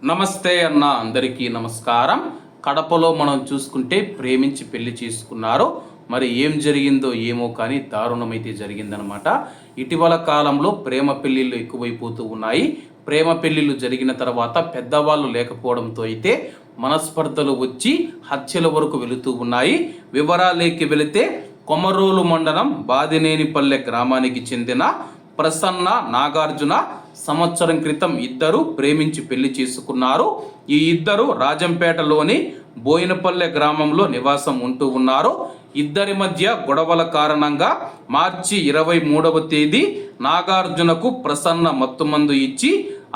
నమస్తే అన్న, అందరికీ నమస్కారం. కడపలో మనం చూసుకుంటే ప్రేమించి పెళ్లి చేసుకున్నారు. మరి ఏం జరిగిందో ఏమో కానీ దారుణమైతే జరిగిందనమాట. ఇటీవల కాలంలో ప్రేమ పెళ్లిళ్ళు ఎక్కువైపోతూ ఉన్నాయి. ప్రేమ పెళ్లిళ్ళు జరిగిన తర్వాత పెద్దవాళ్ళు లేకపోవడంతో అయితే మనస్పర్ధలు వచ్చి హత్యల వరకు వెళుతూ ఉన్నాయి. వివరాలేకి వెళితే కొమరోలు మండలం బాదినేనిపల్లె గ్రామానికి చెందిన ప్రసన్న, నాగార్జున సంవత్సరం క్రితం ఇద్దరు ప్రేమించి పెళ్లి చేసుకున్నారు. ఈ ఇద్దరు రాజంపేటలోని బోయినపల్లె గ్రామంలో నివాసం ఉంటూ ఉన్నారు. ఇద్దరి మధ్య గొడవల కారణంగా మార్చి 23వ తేదీ నాగార్జునకు ప్రసన్న మత్తుమందు ఇచ్చి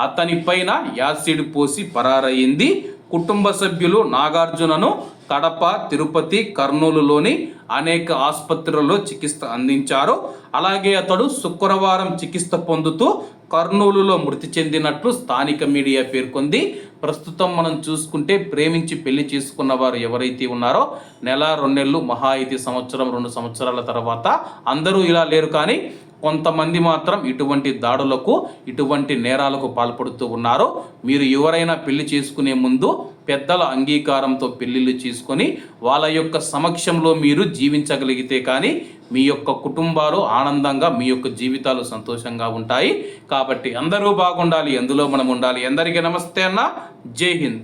అతని పైన యాసిడ్ పోసి పరారయ్యింది. కుటుంబ సభ్యులు నాగార్జునను కడప, తిరుపతి, కర్నూలులోని అనేక ఆసుపత్రుల్లో చికిత్స అందించారు. అలాగే అతడు శుక్రవారం చికిత్స పొందుతూ కర్నూలులో మృతి చెందినట్లు స్థానిక మీడియా పేర్కొంది. ప్రస్తుతం మనం చూసుకుంటే ప్రేమించి పెళ్లి చేసుకున్న వారు ఎవరైతే ఉన్నారో నెల 2 నెలలు, మహా అయితే సంవత్సరం 2 సంవత్సరాల తర్వాత అందరూ ఇలా లేరు. కానీ కొంతమంది మాత్రం ఇటువంటి దాడులకు, ఇటువంటి నేరాలకు పాల్పడుతూ ఉన్నారు. మీరు ఎవరైనా పెళ్లి చేసుకునే ముందు పెద్దల అంగీకారంతో పెళ్లిళ్ళు చేసుకొని వాళ్ళ యొక్క సమక్షంలో మీరు జీవించగలిగితే కానీ మీ యొక్క కుటుంబాలు ఆనందంగా, మీ యొక్క జీవితాలు సంతోషంగా ఉంటాయి. కాబట్టి అందరూ బాగుండాలి, అందులో మనం ఉండాలి. అందరికీ నమస్తే అన్న, జై హింద్.